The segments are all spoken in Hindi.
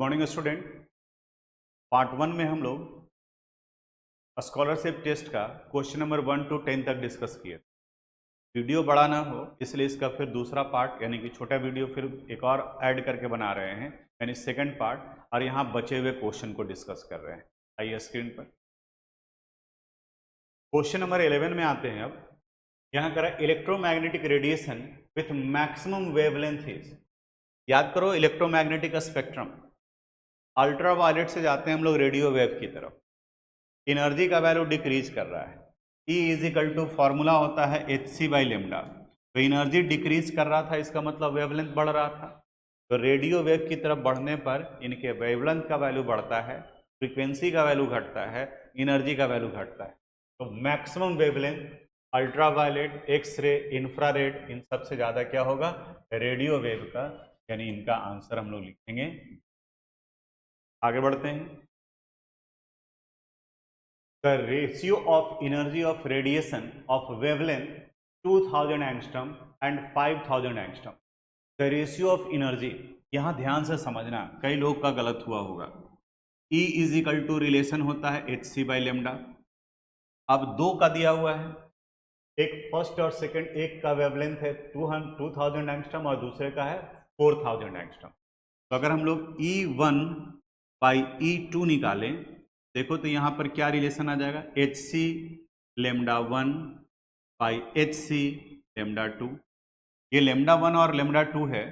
Morning student. पार्ट 1 में हम लोग स्कॉलरशिप टेस्ट का क्वेश्चन नंबर 1 to 10 तक डिस्कस किए। वीडियो बड़ा ना हो इसलिए इसका फिर दूसरा पार्ट यानी कि छोटा वीडियो फिर एक और ऐड करके बना रहे हैं, यानी सेकंड पार्ट, और यहाँ बचे हुए क्वेश्चन को डिस्कस कर रहे हैं। आइए स्क्रीन पर क्वेश्चन नंबर 11 में आते हैं। अब यहाँ करा electromagnetic radiation with maximum wavelength is. याद करो इलेक्ट्रोमैग्नेटिक स्पेक्ट्रम, अल्ट्रावायलेट से जाते हैं हम लोग रेडियो वेव की तरफ। एनर्जी का वैल्यू डिक्रीज कर रहा है। E is equal to formula होता है hc/λ। तो एनर्जी डिक्रीज कर रहा था, इसका मतलब वेवलेंथ बढ़ रहा था। तो रेडियो वेव की तरफ बढ़ने पर इनके वेवलेंथ का वैल्यू बढ़ता है, फ्रीक्वेंसी का वैल्यू घटता है, एनर्जी का वैल्यू घटता है। तो maximum wavelength ultraviolet, X ray, infrared, इन सबसे ज़्यादा क्या होगा? रेडियो वेव का, यानी इनका आंसर हम लोग लिखेंगे। आगे बढ़ते हैं। The ratio of energy of radiation of wavelength 2000 angstrom and 5000 angstrom. The ratio of energy, यहाँ ध्यान से समझना, कई लोग का गलत हुआ होगा। E is equal to relation होता है hc/λ। अब दो का दिया हुआ है, एक फर्स्ट और सेकंड, एक का वेवलेंथ है 2000 एंगस्ट्रम और दूसरे का है 4000 एंगस्ट्रम। तो अगर हम लोग E1/E2 निकालें, देखो तो यहाँ पर क्या रिलेशन आ जाएगा? hc/λ1/hc/λ2। ये λ1 और λ2 है,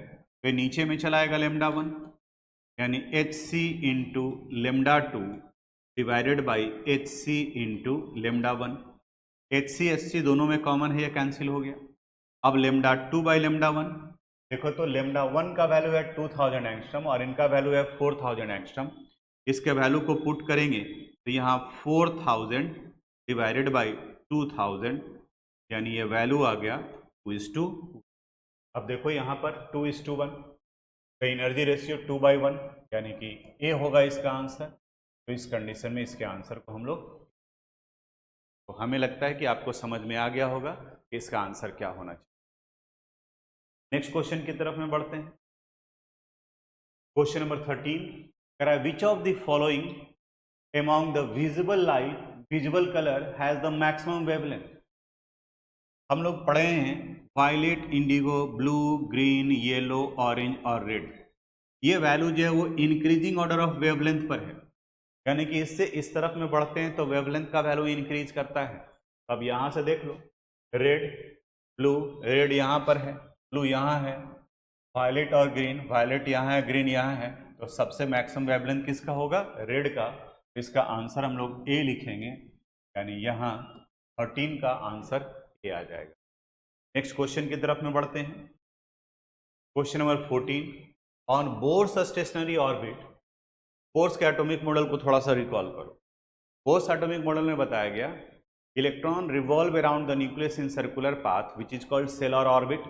तो नीचे में चला आएगा λ1, यानी hc/λ2 divided by hc/λ1। hc दोनों में कॉमन है, ये कैंसिल हो गया। अब λ2/λ1, देखो तो λ1 का वैल्यू है 2000 एंगस्ट्रम और इनका वैल्यू है 4000 एंगस्ट्रम। इसके वैल्यू को पुट करेंगे तो यहाँ 4000 डिवाइडेड बाई 2000, यानी ये वैल्यू आ गया 2:2। अब देखो यहाँ पर 2:1, तो एनर्जी रेशियो 2/1, यानी कि ए होगा इसका आंसर। तो इस कंडीशन में इसके आंसर को हम लोग, तो हमें लगता है कि आपको समझ में आ गया होगा कि इसका आंसर क्या होना चाहिए। नेक्स्ट क्वेश्चन की तरफ में बढ़ते हैं। क्वेश्चन नंबर 13 करा, which of the following among the visible light, visible color has the maximum wavelength। हम लोग पढ़े हैं violet, indigo, blue, green, yellow, orange और रेड। ये वैल्यू जो है वो इंक्रीजिंग ऑर्डर ऑफ वेवलेंथ पर है, यानी कि इससे इस तरफ में बढ़ते हैं तो वेवलेंथ का वैल्यू इंक्रीज करता है। अब यहाँ से देख लो, रेड, ब्लू, रेड यहाँ पर है, ब्लू यहाँ है, वायलेट और ग्रीन, वायलेट यहाँ है, ग्रीन यहाँ है, तो सबसे मैक्सिमम वेवलेंथ किसका होगा? रेड का। इसका आंसर हम लोग ए लिखेंगे, यानी यहाँ 13 का आंसर ए आ जाएगा। नेक्स्ट क्वेश्चन की तरफ में बढ़ते हैं। Question number 14, on Bohr's stationary orbit. Bohr's के एटॉमिक मॉडल को थोड़ा सा रिकॉल करो। बोर्स एटॉमिक मॉडल में बताया गया, electron revolve around the nucleus in circular path which is called Shelar orbit.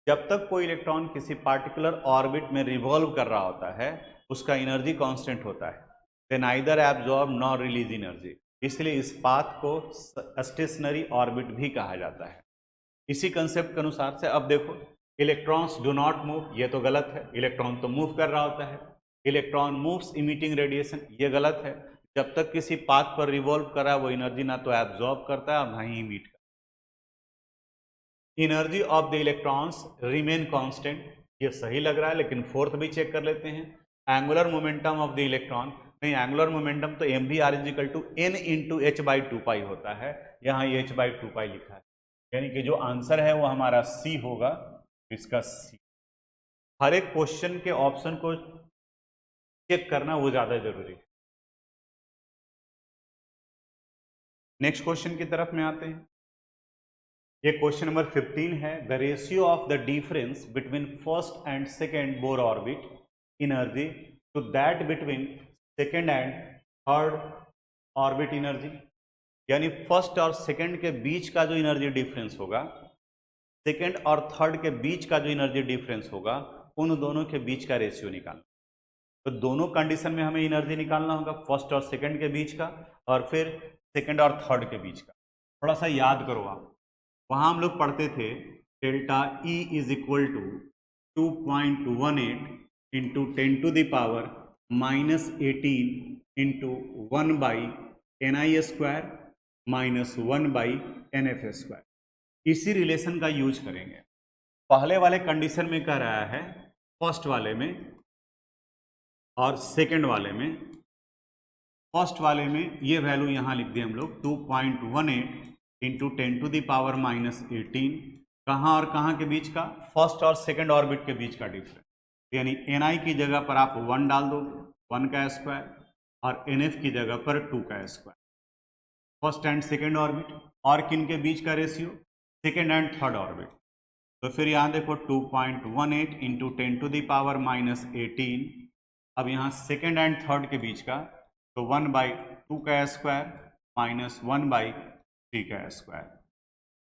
जब तक कोई इलेक्ट्रॉन किसी पार्टिकुलर ऑर्बिट में रिवॉल्व कर रहा होता है, उसका एनर्जी कांस्टेंट होता है, they neither absorb nor release energy, इसलिए इस पाथ को स्टेशनरी ऑर्बिट भी कहा जाता है। इसी कंसेप्ट के अनुसार से अब देखो, इलेक्ट्रॉन्स डू नॉट मूव, ये तो गलत है, इलेक्ट्रॉन तो मूव कर रहा होता है। इलेक्ट्रॉन मूव्स इमिटिंग रेडिएशन, ये गलत है। जब तक किसी पाथ पर रिवॉल्व कर रहा है वो एनर्जी ना तो एब्जॉर्ब करता है और ना ही इमिट करता है। Energy of the electrons remain constant, ये सही लग रहा है, लेकिन फोर्थ भी चेक कर लेते हैं। Angular momentum of the electron, नहीं, एंगुलर मोमेंटम तो mvr is equal to n into h/2π होता है, यहाँ h/2π लिखा है, यानी कि जो आंसर है वो हमारा सी होगा। इसका सी, हर एक क्वेश्चन के ऑप्शन को चेक करना वो ज्यादा जरूरी है। नेक्स्ट क्वेश्चन की तरफ में आते हैं। ये क्वेश्चन नंबर 15 है, the ratio of the difference between first and second Bohr orbit energy to that between second and third orbit energy, यानी फर्स्ट और सेकेंड के बीच का जो एनर्जी डिफरेंस होगा, सेकेंड और थर्ड के बीच का जो एनर्जी डिफरेंस होगा, उन दोनों के बीच का रेशियो निकालना। तो दोनों कंडीशन में हमें एनर्जी निकालना होगा, फर्स्ट और सेकेंड के बीच का और फिर सेकेंड और थर्ड के बीच का। थोड़ा सा याद करो आप, वहाँ हम लोग पढ़ते थे delta E is equal to 2.18 into 10⁻⁻18 into 1/ni² minus 1/nf²। इसी रिलेशन का यूज करेंगे। पहले वाले कंडीशन में कह रहा है फर्स्ट वाले में और सेकंड वाले में। फर्स्ट वाले में ये वैल्यू यहाँ लिख दिए हम लोग 2.18 इंटू 10⁻⁻18। कहाँ और कहाँ के बीच का? फर्स्ट और सेकंड ऑर्बिट के बीच का डिफरेंस। यानी ni की जगह पर आप 1 डाल दोगे, 1 का स्क्वायर, और nf की जगह पर 2 का square. First and second orbit, और किन के बीच का ratio? Second and third orbit. तो फिर यहाँ देखो 2.18 इंटू 10⁻⁻18। अब यहाँ सेकंड एंड थर्ड के बीच का, तो 1/2 का स्क्वायर माइनस 1/3 का स्क्वायर।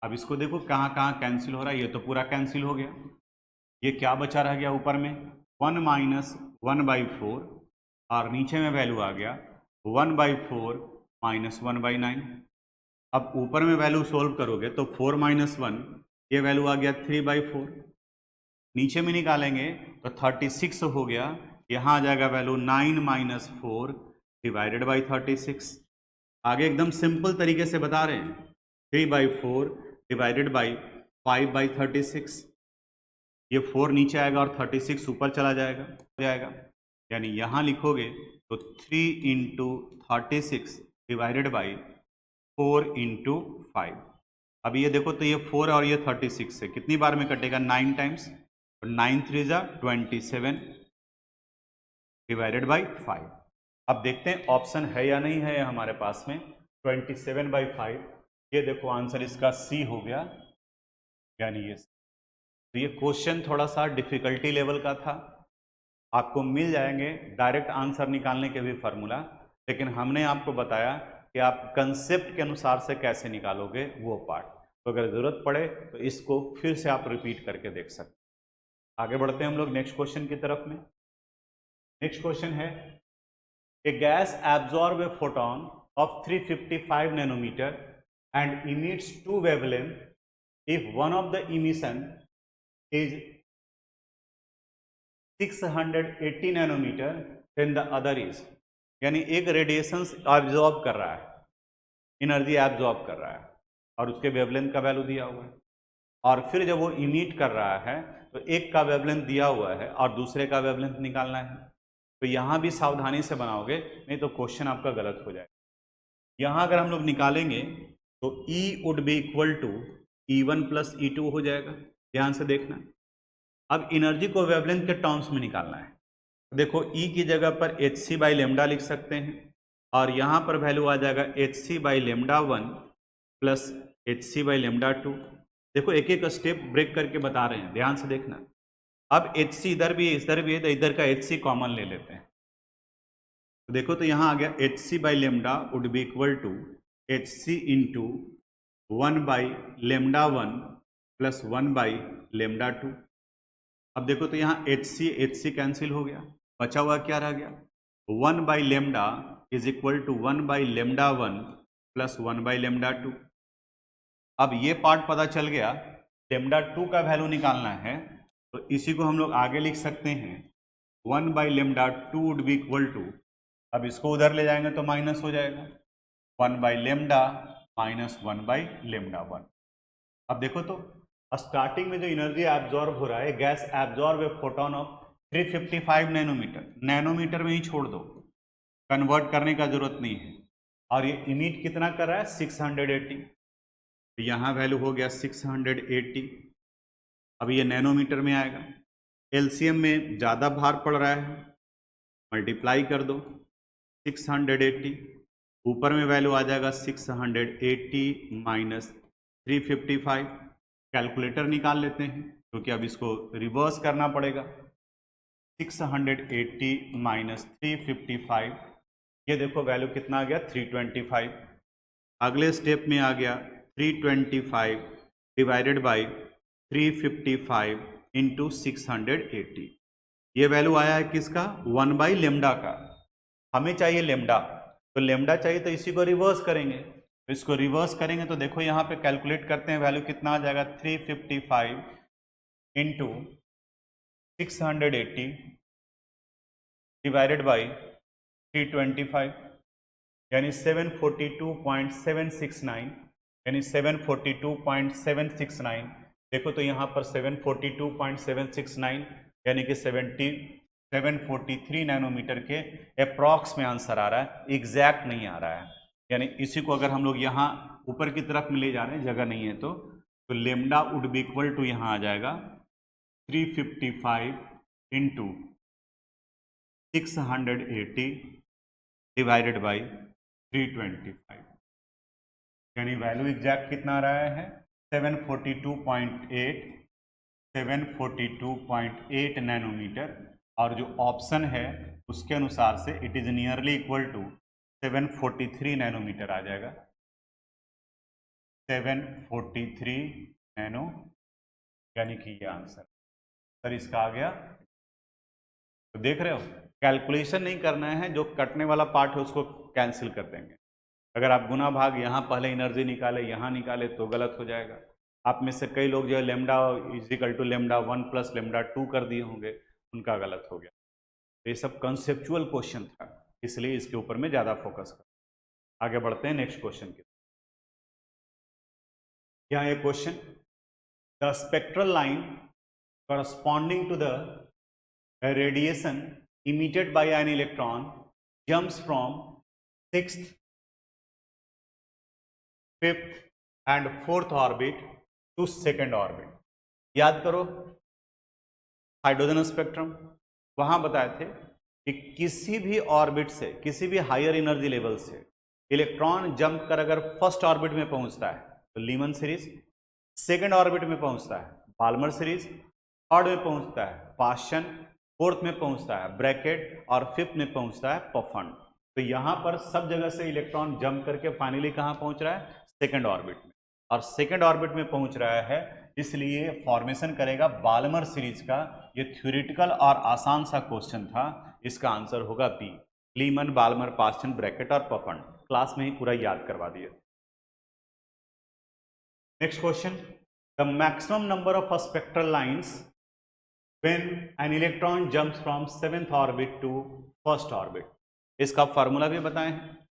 अब इसको देखो कहाँ कहाँ कैंसिल हो रहा है, ये तो पूरा कैंसिल हो गया। ये क्या बचा रह गया ऊपर में? 1 माइनस 1/4, और नीचे में वैल्यू आ गया 1/4 माइनस 1/9। अब ऊपर में वैल्यू सोल्व करोगे तो 4 माइनस 1, ये वैल्यू आ गया 3/4। नीचे में निकालेंगे तो 36 हो गया, यहाँ आ जाएगा वैल्यू 9 माइनस 4 डिवाइडेड बाई 36। आगे एकदम सिंपल तरीके से बता रहे हैं, 3/4 डिवाइडेड बाई 5/36। ये 4 नीचे आएगा और 36 ऊपर चला जाएगा। यानी यहाँ लिखोगे तो 3 इंटू 36 डिवाइडेड बाई 4 इंटू 5। अब ये देखो तो ये 4 और ये 36 से कितनी बार में कटेगा? 9 टाइम्स। तो 9 3 जा 27 डिवाइडेड बाई 5। अब देखते हैं ऑप्शन है या नहीं है हमारे पास में। 27/5, ये देखो आंसर इसका सी हो गया, यानी ये। तो ये क्वेश्चन थोड़ा सा डिफिकल्टी लेवल का था। आपको मिल जाएंगे डायरेक्ट आंसर निकालने के भी फार्मूला, लेकिन हमने आपको बताया कि आप कंसेप्ट के अनुसार से कैसे निकालोगे वो पार्ट। तो अगर ज़रूरत पड़े तो इसको फिर से आप रिपीट करके देख सकते हैं। आगे बढ़ते हैं हम लोग नेक्स्ट क्वेश्चन की तरफ में। नेक्स्ट क्वेश्चन है, a gas absorb a photon of 355 nanometre and emits 2 wavelength if one of the emission is 680 nanometre then the other is. यानी एक रेडिएशन एब्जॉर्ब कर रहा है, एनर्जी एब्जॉर्ब कर रहा है, और उसके वेवलेंथ का वैल्यू दिया हुआ है। और फिर जब वो इमिट कर रहा है तो एक का वेवलेंथ दिया हुआ है और दूसरे का वेवलेंथ निकालना है। तो यहाँ भी सावधानी से बनाओगे, नहीं तो क्वेश्चन आपका गलत हो जाएगा। यहाँ अगर हम लोग निकालेंगे तो E would be equal to E1 plus E2 हो जाएगा। ध्यान से देखना। अब एनर्जी को वेवलेंथ के टर्म्स में निकालना है। देखो E की जगह पर hc/λ लिख सकते हैं, और यहाँ पर वैल्यू आ जाएगा hc/λ1 प्लस hc/λ2। देखो एक एक स्टेप ब्रेक करके बता रहे हैं, ध्यान से देखना। अब hc इधर भी है, इधर भी है, तो इधर का hc कॉमन ले लेते हैं। तो देखो तो यहाँ आ गया hc/λ would be equal to hc into 1/λ1 plus 1/λ2। अब देखो तो यहाँ hc कैंसिल हो गया, बचा हुआ क्या रह गया? 1/λ इज इक्वल टू 1/λ1 प्लस 1/λ2। अब ये पार्ट पता चल गया, λ2 का वैल्यू निकालना है, तो इसी को हम लोग आगे लिख सकते हैं 1/λ2 वुड बी इक्वल टू, अब इसको उधर ले जाएंगे तो माइनस हो जाएगा 1/λ माइनस 1/λ1। अब देखो तो स्टार्टिंग में जो एनर्जी एब्जॉर्ब हो रहा है, gas absorb a photon of 355 nanometre, nanometre में ही छोड़ दो, कन्वर्ट करने का जरूरत नहीं है। और ये इमिट कितना कर रहा है? 680। तो यहाँ वैल्यू हो गया 680। अब ये नैनोमीटर में आएगा, एलसीएम में ज़्यादा भार पड़ रहा है, मल्टीप्लाई कर दो 680, ऊपर में वैल्यू आ जाएगा 680 माइनस 355। कैलकुलेटर निकाल लेते हैं क्योंकि अब इसको रिवर्स करना पड़ेगा। 680 माइनस 355, ये देखो वैल्यू कितना आ गया? 325। अगले स्टेप में आ गया 325 डिवाइडेड बाई 355 इंटू 680। ये वैल्यू आया है किसका? 1/λ का। हमें चाहिए लेमडा, तो लेमडा चाहिए तो इसी को रिवर्स करेंगे। तो इसको रिवर्स करेंगे तो देखो यहाँ पे कैलकुलेट करते हैं, वैल्यू कितना आ जाएगा? 355 इंटू 680 डिवाइडेड बाई 325 यानी 742.769 यानी 742.769। देखो तो यहाँ पर 742.769 यानी कि 743 नैनोमीटर के अप्रॉक्स में आंसर आ रहा है, एग्जैक्ट नहीं आ रहा है। यानी इसी को अगर हम लोग यहाँ ऊपर की तरफ में ले जा रहे हैं, जगह नहीं है तो lambda would be equal to यहाँ आ जाएगा 355 इंटू 680 डिवाइडेड बाई 325 यानी वैल्यू एग्जैक्ट कितना आ रहा है 742.8 नैनोमीटर, और जो ऑप्शन है उसके अनुसार से it is nearly equal to 743 nanometre आ जाएगा। 743 नैनो यानी कि ये आंसर सर इसका आ गया। तो देख रहे हो, कैलकुलेशन नहीं करना है, जो कटने वाला पार्ट है उसको कैंसिल कर देंगे। अगर आप गुना भाग यहाँ पहले एनर्जी निकाले यहाँ निकाले तो गलत हो जाएगा। आप में से कई लोग जो है lambda is equal to lambda 1 plus lambda 2 कर दिए होंगे, उनका गलत हो गया। तो ये सब कंसेप्चुअल क्वेश्चन था, इसलिए इसके ऊपर में ज़्यादा फोकस कर। आगे बढ़ते हैं नेक्स्ट क्वेश्चन की। यहाँ एक question, the spectral line corresponding to the radiation emitted by an electron jumps from 6th, 5th and 4th orbit to 2nd orbit। याद करो हाइड्रोजन स्पेक्ट्रम, वहां बताए थे कि किसी भी ऑर्बिट से, किसी भी हायर एनर्जी लेवल से इलेक्ट्रॉन जंप कर अगर फर्स्ट ऑर्बिट में पहुंचता है तो लीमन सीरीज, सेकेंड ऑर्बिट में पहुंचता है बाल्मर सीरीज, थर्ड में पहुंचता है पाशन, फोर्थ में पहुंचता है ब्रैकेट और फिफ्थ में पहुंचता है पफन। तो यहां पर सब जगह से इलेक्ट्रॉन जंप करके फाइनली कहां पहुंच रहा है सेकेंड ऑर्बिट में, और सेकेंड ऑर्बिट में पहुंच रहा है इसलिए फॉर्मेशन करेगा बाल्मर सीरीज का। ये थ्योरेटिकल और आसान सा क्वेश्चन था, इसका आंसर होगा B, Lyman Balmer Paschen Brackett और पफन। क्लास में ही पूरा याद करवा दिया। Next question, the maximum number of spectral lines when an electron jumps from 7th orbit to 1st orbit। इसका फार्मूला भी बताए हैं,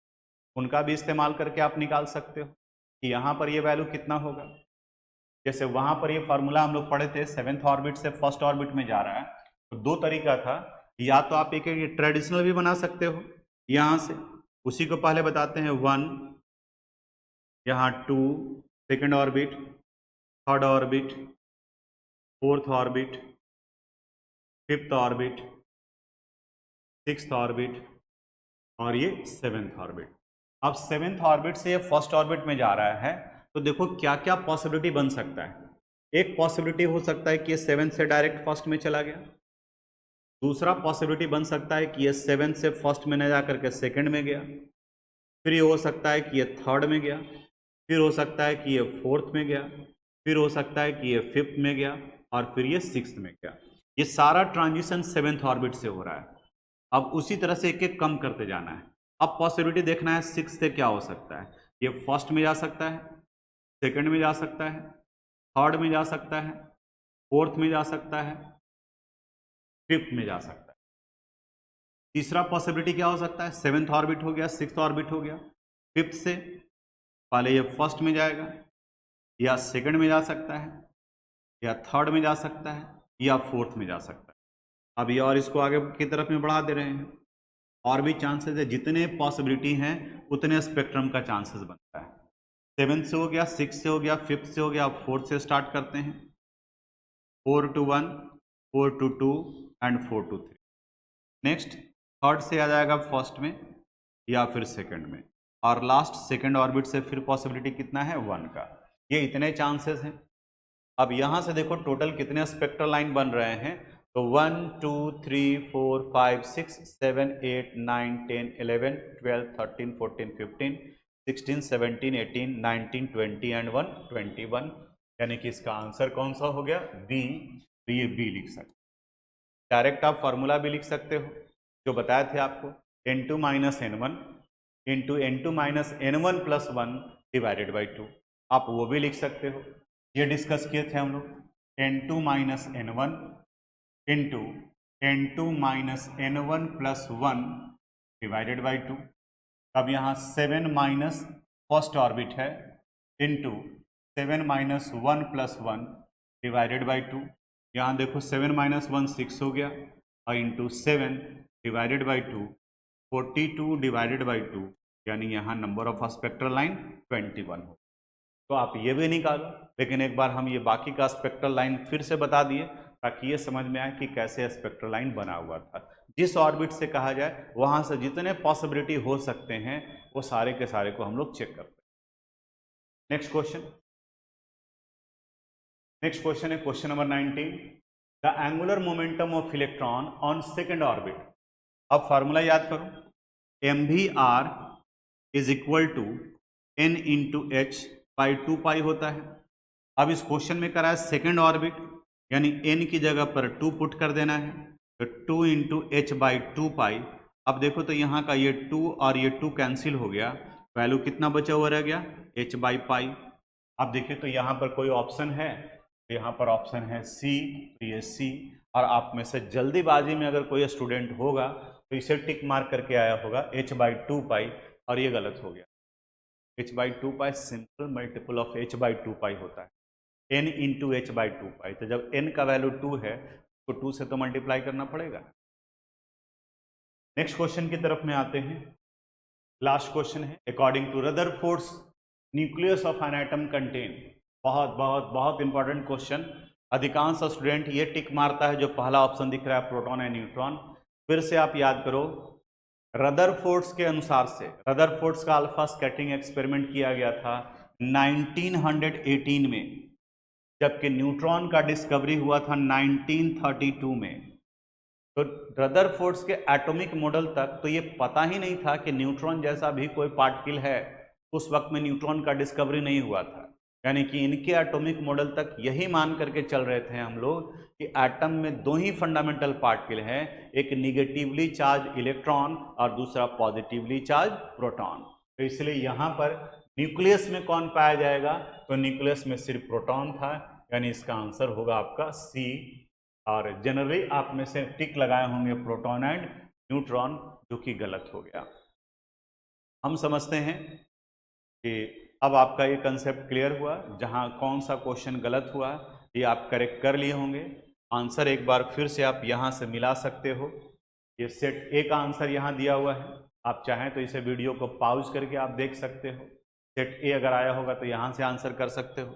उनका भी इस्तेमाल करके आप निकाल सकते हो कि यहाँ पर ये वैल्यू कितना होगा। जैसे वहाँ पर ये फार्मूला हम लोग पढ़े थे, 7th ऑर्बिट से 1st ऑर्बिट में जा रहा है, तो दो तरीका था, या तो आप एक ट्रेडिशनल भी बना सकते हो यहाँ से, उसी को पहले बताते हैं 1, यहाँ 2 second orbit, third orbit, fourth orbit, fifth orbit, sixth orbit और ये सेवेंथ ऑर्बिट। अब सेवेंथ ऑर्बिट से ये फर्स्ट ऑर्बिट में जा रहा है, तो देखो क्या क्या पॉसिबिलिटी बन सकता है। एक पॉसिबिलिटी हो सकता है कि ये सेवेंथ से डायरेक्ट फर्स्ट में चला गया, दूसरा पॉसिबिलिटी बन सकता है कि ये सेवेंथ से फर्स्ट में न जा करके सेकेंड में गया, फिर ये हो सकता है कि ये थर्ड में गया, फिर हो सकता है कि ये फोर्थ में गया, फिर हो सकता है कि ये फिफ्थ में गया और फिर ये सिक्स्थ में गया। ये सारा ट्रांजिशन सेवेंथ ऑर्बिट से हो रहा है। अब उसी तरह से एक एक कम करते जाना है। अब पॉसिबिलिटी देखना है सिक्स से क्या हो सकता है। ये फर्स्ट में जा सकता है, सेकंड में जा सकता है, थर्ड में जा सकता है, फोर्थ में जा सकता है, फिफ्थ में जा सकता है। तीसरा पॉसिबिलिटी क्या हो सकता है, सेवेंथ ऑर्बिट हो गया, सिक्स्थ ऑर्बिट हो गया, फिफ्थ से पहले ये फर्स्ट में जाएगा या सेकंड में जा सकता है या थर्ड में जा सकता है या फोर्थ में जा सकता है। अब ये और इसको आगे की तरफ में बढ़ा दे रहे हैं, और भी चांसेस है, जितने पॉसिबिलिटी हैं उतने स्पेक्ट्रम का चांसेस बनता है। सेवेंथ से हो गया, सिक्स से हो गया, फिफ्थ से हो गया, अब फोर्थ से स्टार्ट करते हैं, 4 to 1, 4 to 2 and 4 to 3। Next third से आ जाएगा फर्स्ट में या फिर सेकंड में, और लास्ट सेकंड ऑर्बिट से फिर पॉसिबिलिटी कितना है 1 का। ये इतने चांसेस हैं। अब यहाँ से देखो टोटल कितने स्पेक्ट्रल लाइन बन रहे हैं, तो 1 2 3 4 5 6 7 8 9 10 11 12 13 14 15 16 17 18 19 20 एंड 1 21, यानी कि इसका आंसर कौन सा हो गया, बी। तो ये बी लिख सकते, डायरेक्ट आप फार्मूला भी लिख सकते हो जो बताए थे आपको, n2 minus n1 into n2 minus n1 plus 1 divided by 2, आप वो भी लिख सकते हो। ये डिस्कस किए थे हम लोग, n2 minus n1 into n2 minus n1 plus 1 divided by 2। अब यहाँ 7 माइनस फर्स्ट ऑर्बिट है into 7 minus 1 plus 1 divided by 2। यहाँ देखो 7 माइनस 1 6 हो गया और into 7 divided by 2 42 divided by 2, यानी यहाँ नंबर ऑफ स्पेक्ट्रल लाइन 21 हो। तो आप ये भी निकालो, लेकिन एक बार हम ये बाकी का स्पेक्ट्रल लाइन फिर से बता दिए ताकि ये समझ में आए कि कैसे स्पेक्ट्रल लाइन बना हुआ था। जिस ऑर्बिट से कहा जाए वहां से जितने पॉसिबिलिटी हो सकते हैं वो सारे के सारे को हम लोग चेक करते हैं। नेक्स्ट क्वेश्चन है question number 19, the angular momentum of electron on second orbit. अब फॉर्मूला याद करो, mvr is equal to n into H by 2 pi होता है। अब इस क्वेश्चन में करा है सेकेंड ऑर्बिट, यानी n की जगह पर 2 पुट कर देना है, तो 2 इंटू एच बाई 2 पाई। अब देखो तो यहाँ का ये 2 और ये 2 कैंसिल हो गया, वैल्यू कितना बचा हुआ रह गया, h बाई पाई। अब देखिए तो यहाँ पर कोई ऑप्शन है, तो यहाँ पर ऑप्शन है सी, तो ये सी। और आप में से जल्दीबाजी में अगर कोई स्टूडेंट होगा तो इसे टिक मार्क करके आया होगा h बाई 2 पाई, और ये गलत हो गया। h by 2 pi simple multiple of h by 2 pi होता है, n इंटू एच बाई 2 पाई। तो जब n का वैल्यू 2 है तो 2 से तो मल्टीप्लाई करना पड़ेगा। नेक्स्ट क्वेश्चन की तरफ में आते हैं। लास्ट क्वेश्चन है, according to Rutherford's nucleus of an atom contain. बहुत बहुत बहुत इंपॉर्टेंट क्वेश्चन। अधिकांश स्टूडेंट ये टिक मारता है जो पहला ऑप्शन दिख रहा है, प्रोटॉन एंड न्यूट्रॉन। फिर से आप याद करो, रदरफोर्ड्स के अनुसार से, रदरफोर्ड्स का अल्फा स्कैटरिंग एक्सपेरिमेंट किया गया था 1918 में, जबकि न्यूट्रॉन का डिस्कवरी हुआ था 1932 में। तो रदरफोर्ड्स के एटॉमिक मॉडल तक तो ये पता ही नहीं था कि न्यूट्रॉन जैसा भी कोई पार्टिकल है। उस वक्त में न्यूट्रॉन का डिस्कवरी नहीं हुआ था, यानी कि इनके एटॉमिक मॉडल तक यही मान करके चल रहे थे हम लोग कि एटम में दो ही फंडामेंटल पार्टिकल हैं, एक निगेटिवली चार्ज इलेक्ट्रॉन और दूसरा पॉजिटिवली चार्ज प्रोटॉन। तो इसलिए यहाँ पर न्यूक्लियस में कौन पाया जाएगा, तो न्यूक्लियस में सिर्फ प्रोटॉन था, यानी इसका आंसर होगा आपका सी। और जनरली आप में से टिक लगाए होंगे प्रोटॉन एंड न्यूट्रॉन, जो कि गलत हो गया। हम समझते हैं कि अब आपका ये कंसेप्ट क्लियर हुआ, जहां कौन सा क्वेश्चन गलत हुआ ये आप करेक्ट कर लिए होंगे। आंसर एक बार फिर से आप यहां से मिला सकते हो। ये सेट ए का आंसर यहाँ दिया हुआ है, आप चाहें तो इसे वीडियो को पॉज करके आप देख सकते हो। सेट ए अगर आया होगा तो यहाँ से आंसर कर सकते हो,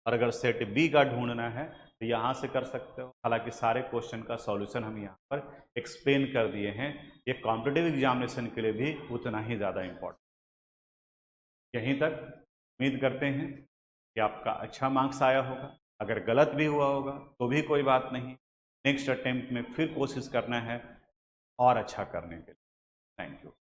और अगर सेट बी का ढूंढना है तो यहाँ से कर सकते हो। हालांकि सारे क्वेश्चन का सॉल्यूशन हम यहाँ पर एक्सप्लेन कर दिए हैं। ये कॉम्पिटिटिव एग्जामिनेशन के लिए भी उतना ही ज़्यादा इम्पोर्टेंट। यहीं तक उम्मीद करते हैं कि आपका अच्छा मार्क्स आया होगा। अगर गलत भी हुआ होगा तो भी कोई बात नहीं, नेक्स्ट अटेम्प्ट में फिर कोशिश करना है और अच्छा करने के लिए। Thank you.